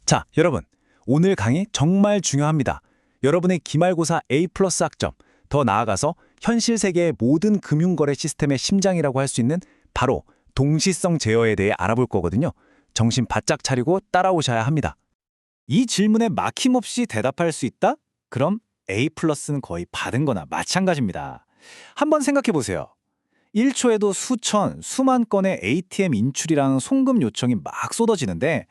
자, 여러분. 오늘 강의 정말 중요합니다. 여러분의 기말고사 A+ 학점, 더 나아가서 현실 세계의 모든 금융거래 시스템의 심장이라고 할 수 있는 바로 동시성 제어에 대해 알아볼 거거든요. 정신 바짝 차리고 따라오셔야 합니다. 이 질문에 막힘없이 대답할 수 있다? 그럼 A+는 거의 받은 거나 마찬가지입니다. 한번 생각해 보세요. 1초에도 수천, 수만 건의 ATM 인출이랑 송금 요청이 막 쏟아지는데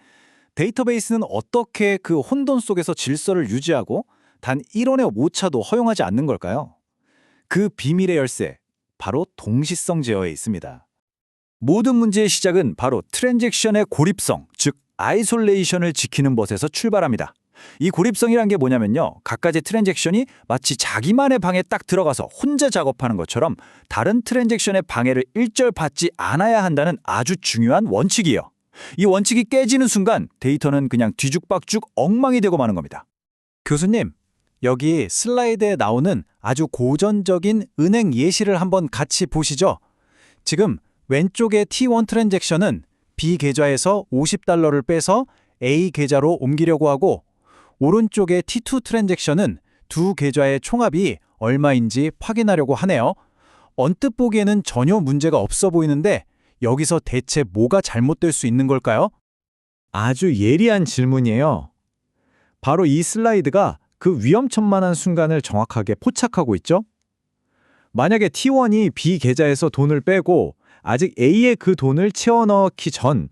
데이터베이스는 어떻게 그 혼돈 속에서 질서를 유지하고 단 1원의 오차도 허용하지 않는 걸까요? 그 비밀의 열쇠, 바로 동시성 제어에 있습니다. 모든 문제의 시작은 바로 트랜잭션의 고립성, 즉 아이솔레이션을 지키는 것에서 출발합니다. 이 고립성이란 게 뭐냐면요. 각가지 트랜잭션이 마치 자기만의 방에 딱 들어가서 혼자 작업하는 것처럼 다른 트랜잭션의 방해를 일절 받지 않아야 한다는 아주 중요한 원칙이에요. 이 원칙이 깨지는 순간 데이터는 그냥 뒤죽박죽 엉망이 되고 마는 겁니다. 교수님, 여기 슬라이드에 나오는 아주 고전적인 은행 예시를 한번 같이 보시죠. 지금 왼쪽의 T1 트랜잭션은 B 계좌에서 $50를 빼서 A 계좌로 옮기려고 하고 오른쪽의 T2 트랜잭션은 두 계좌의 총합이 얼마인지 확인하려고 하네요. 언뜻 보기에는 전혀 문제가 없어 보이는데 여기서 대체 뭐가 잘못될 수 있는 걸까요? 아주 예리한 질문이에요. 바로 이 슬라이드가 그 위험천만한 순간을 정확하게 포착하고 있죠? 만약에 T1이 B 계좌에서 돈을 빼고 아직 A에 그 돈을 채워 넣기 전,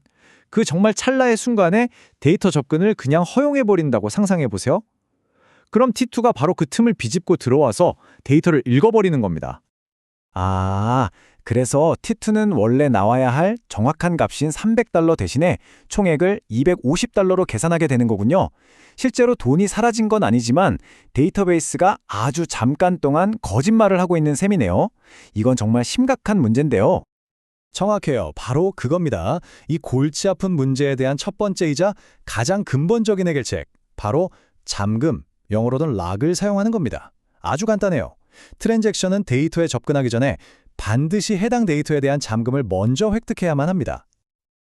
그 정말 찰나의 순간에 데이터 접근을 그냥 허용해버린다고 상상해보세요. 그럼 T2가 바로 그 틈을 비집고 들어와서 데이터를 읽어버리는 겁니다. 그래서 T2는 원래 나와야 할 정확한 값인 $300 대신에 총액을 $250로 계산하게 되는 거군요. 실제로 돈이 사라진 건 아니지만 데이터베이스가 아주 잠깐 동안 거짓말을 하고 있는 셈이네요. 이건 정말 심각한 문제인데요. 정확해요. 바로 그겁니다. 이 골치 아픈 문제에 대한 첫 번째이자 가장 근본적인 해결책, 바로 잠금, 영어로는 락을 사용하는 겁니다. 아주 간단해요. 트랜잭션은 데이터에 접근하기 전에 반드시 해당 데이터에 대한 잠금을 먼저 획득해야만 합니다.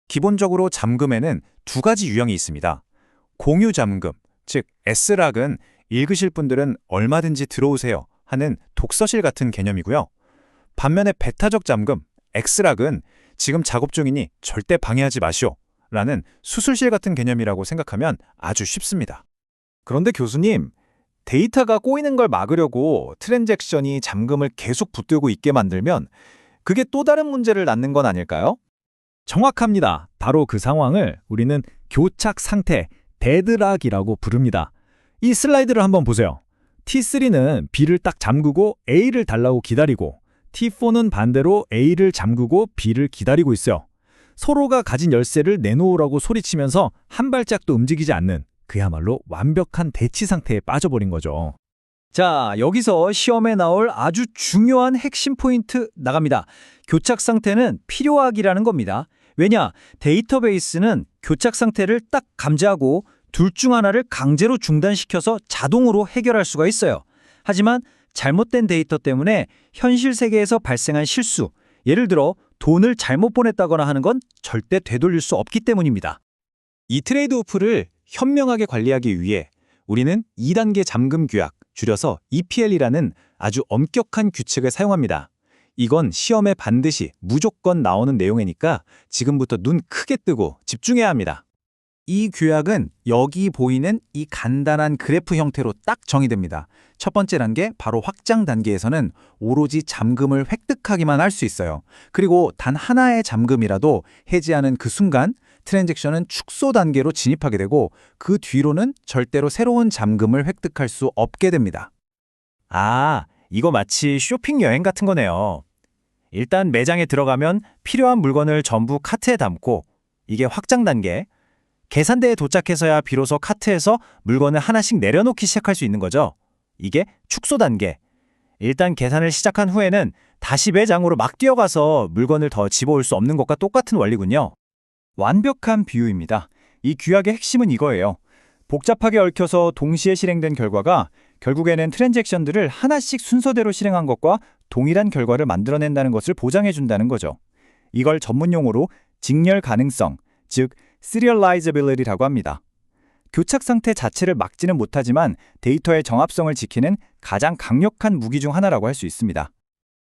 기본적으로 잠금에는 두 가지 유형이 있습니다. 공유 잠금, 즉 S락은 읽으실 분들은 얼마든지 들어오세요 하는 독서실 같은 개념이고요. 반면에 배타적 잠금, X락은 지금 작업 중이니 절대 방해하지 마시오 라는 수술실 같은 개념이라고 생각하면 아주 쉽습니다. 그런데 교수님, 데이터가 꼬이는 걸 막으려고 트랜잭션이 잠금을 계속 붙들고 있게 만들면 그게 또 다른 문제를 낳는 건 아닐까요? 정확합니다. 바로 그 상황을 우리는 교착 상태, 데드락이라고 부릅니다. 이 슬라이드를 한번 보세요. T3는 B를 딱 잠그고 A를 달라고 기다리고 T4는 반대로 A를 잠그고 B를 기다리고 있어요. 서로가 가진 열쇠를 내놓으라고 소리치면서 한 발짝도 움직이지 않는 그야말로 완벽한 대치 상태에 빠져버린 거죠. 자, 여기서 시험에 나올 아주 중요한 핵심 포인트 나갑니다. 교착 상태는 필요악이라는 겁니다. 왜냐, 데이터베이스는 교착 상태를 딱 감지하고 둘 중 하나를 강제로 중단시켜서 자동으로 해결할 수가 있어요. 하지만 잘못된 데이터 때문에 현실 세계에서 발생한 실수, 예를 들어 돈을 잘못 보냈다거나 하는 건 절대 되돌릴 수 없기 때문입니다. 이 트레이드오프를 현명하게 관리하기 위해 우리는 2단계 잠금 규약, 줄여서 EPL이라는 아주 엄격한 규칙을 사용합니다. 이건 시험에 반드시 무조건 나오는 내용이니까 지금부터 눈 크게 뜨고 집중해야 합니다. 이 규약은 여기 보이는 이 간단한 그래프 형태로 딱 정의됩니다. 첫 번째 단계, 바로 확장 단계에서는 오로지 잠금을 획득하기만 할 수 있어요. 그리고 단 하나의 잠금이라도 해지하는 그 순간 트랜잭션은 축소 단계로 진입하게 되고 그 뒤로는 절대로 새로운 잠금을 획득할 수 없게 됩니다. 이거 마치 쇼핑 여행 같은 거네요. 일단 매장에 들어가면 필요한 물건을 전부 카트에 담고, 이게 확장 단계. 계산대에 도착해서야 비로소 카트에서 물건을 하나씩 내려놓기 시작할 수 있는 거죠. 이게 축소 단계. 일단 계산을 시작한 후에는 다시 매장으로 막 뛰어가서 물건을 더 집어올 수 없는 것과 똑같은 원리군요. 완벽한 비유입니다. 이 규약의 핵심은 이거예요. 복잡하게 얽혀서 동시에 실행된 결과가 결국에는 트랜잭션들을 하나씩 순서대로 실행한 것과 동일한 결과를 만들어낸다는 것을 보장해준다는 거죠. 이걸 전문용어로 직렬 가능성, 즉 Serializability라고 합니다. 교착 상태 자체를 막지는 못하지만 데이터의 정합성을 지키는 가장 강력한 무기 중 하나라고 할 수 있습니다.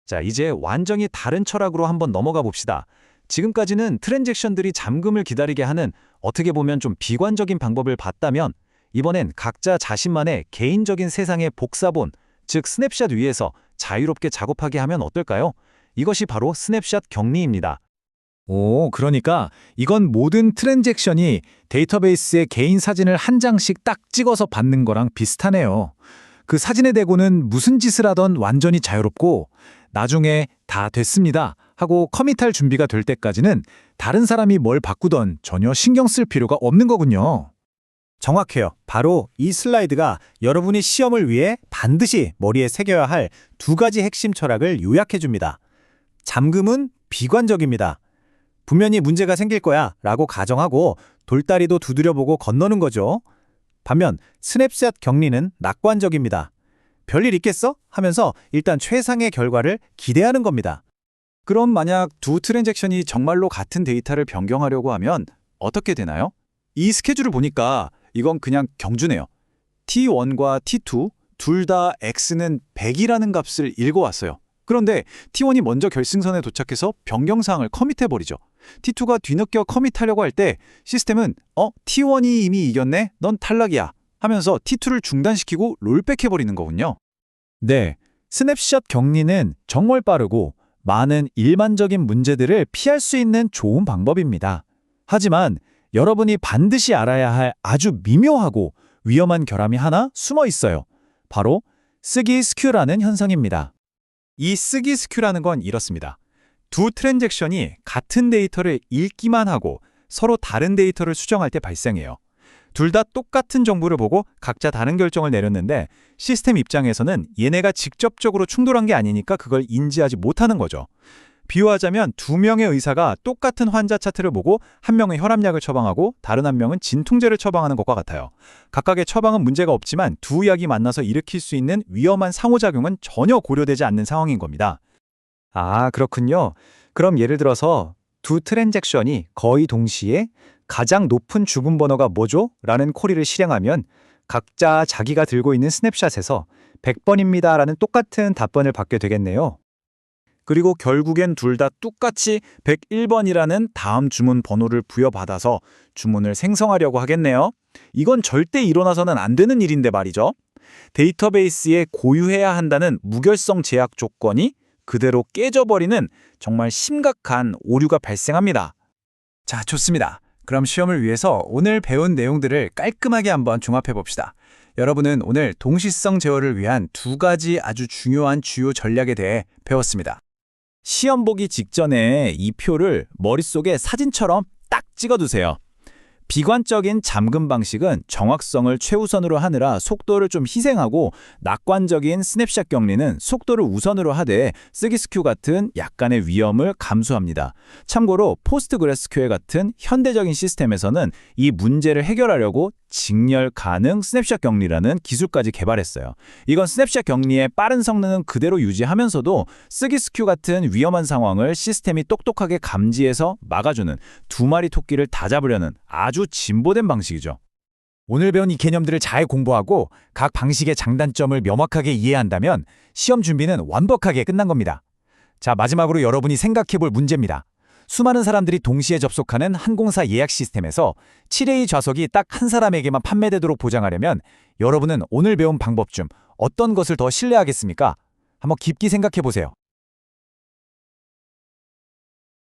자, 이제 완전히 다른 철학으로 한번 넘어가 봅시다. 지금까지는 트랜잭션들이 잠금을 기다리게 하는 어떻게 보면 좀 비관적인 방법을 봤다면 이번엔 각자 자신만의 개인적인 세상의 복사본, 즉 스냅샷 위에서 자유롭게 작업하게 하면 어떨까요? 이것이 바로 스냅샷 격리입니다. 오, 그러니까 이건 모든 트랜잭션이 데이터베이스에 개인 사진을 한 장씩 딱 찍어서 받는 거랑 비슷하네요. 그 사진에 대고는 무슨 짓을 하던 완전히 자유롭고 나중에 다 됐습니다 하고 커밋할 준비가 될 때까지는 다른 사람이 뭘 바꾸던 전혀 신경 쓸 필요가 없는 거군요. 정확해요. 바로 이 슬라이드가 여러분이 시험을 위해 반드시 머리에 새겨야 할 두 가지 핵심 철학을 요약해 줍니다. 잠금은 비관적입니다. 분명히 문제가 생길 거야 라고 가정하고 돌다리도 두드려보고 건너는 거죠. 반면 스냅샷 격리는 낙관적입니다. 별일 있겠어? 하면서 일단 최상의 결과를 기대하는 겁니다. 그럼 만약 두 트랜잭션이 정말로 같은 데이터를 변경하려고 하면 어떻게 되나요? 이 스케줄을 보니까 이건 그냥 경주네요. T1과 T2 둘 다 X는 100이라는 값을 읽어왔어요. 그런데 T1이 먼저 결승선에 도착해서 변경사항을 커밋해버리죠. T2가 뒤늦게 커밋하려고 할 때 시스템은 T1이 이미 이겼네? 넌 탈락이야 하면서 T2를 중단시키고 롤백해버리는 거군요. 네, 스냅샷 격리는 정말 빠르고 많은 일반적인 문제들을 피할 수 있는 좋은 방법입니다. 하지만 여러분이 반드시 알아야 할 아주 미묘하고 위험한 결함이 하나 숨어 있어요. 바로 쓰기 스큐라는 현상입니다. 이 쓰기 스큐라는 건 이렇습니다. 두 트랜잭션이 같은 데이터를 읽기만 하고 서로 다른 데이터를 수정할 때 발생해요. 둘 다 똑같은 정보를 보고 각자 다른 결정을 내렸는데 시스템 입장에서는 얘네가 직접적으로 충돌한 게 아니니까 그걸 인지하지 못하는 거죠. 비유하자면 두 명의 의사가 똑같은 환자 차트를 보고 한 명은 혈압약을 처방하고 다른 한 명은 진통제를 처방하는 것과 같아요. 각각의 처방은 문제가 없지만 두 약이 만나서 일으킬 수 있는 위험한 상호작용은 전혀 고려되지 않는 상황인 겁니다. 아, 그렇군요. 그럼 예를 들어서 두 트랜잭션이 거의 동시에 가장 높은 주문 번호가 뭐죠? 라는 쿼리를 실행하면 각자 자기가 들고 있는 스냅샷에서 100번입니다 라는 똑같은 답변을 받게 되겠네요. 그리고 결국엔 둘 다 똑같이 101번이라는 다음 주문 번호를 부여받아서 주문을 생성하려고 하겠네요. 이건 절대 일어나서는 안 되는 일인데 말이죠. 데이터베이스에 고유해야 한다는 무결성 제약 조건이 그대로 깨져버리는 정말 심각한 오류가 발생합니다. 자, 좋습니다. 그럼 시험을 위해서 오늘 배운 내용들을 깔끔하게 한번 종합해 봅시다. 여러분은 오늘 동시성 제어를 위한 두 가지 아주 중요한 주요 전략에 대해 배웠습니다. 시험 보기 직전에 이 표를 머릿속에 사진처럼 딱 찍어두세요. 비관적인 잠금 방식은 정확성을 최우선으로 하느라 속도를 좀 희생하고 낙관적인 스냅샷 격리는 속도를 우선으로 하되 쓰기 스큐 같은 약간의 위험을 감수합니다. 참고로 포스트그레스큐엘 같은 현대적인 시스템에서는 이 문제를 해결하려고 직렬 가능 스냅샷 격리라는 기술까지 개발했어요. 이건 스냅샷 격리의 빠른 성능은 그대로 유지하면서도 쓰기 스큐 같은 위험한 상황을 시스템이 똑똑하게 감지해서 막아주는 두 마리 토끼를 다 잡으려는 아주 진보된 방식이죠. 오늘 배운 이 개념들을 잘 공부하고 각 방식의 장단점을 명확하게 이해한다면 시험 준비는 완벽하게 끝난 겁니다. 자, 마지막으로 여러분이 생각해 볼 문제입니다. 수많은 사람들이 동시에 접속하는 항공사 예약 시스템에서 7A 좌석이 딱 한 사람에게만 판매되도록 보장하려면 여러분은 오늘 배운 방법 중 어떤 것을 더 신뢰하겠습니까? 한번 깊게 생각해 보세요.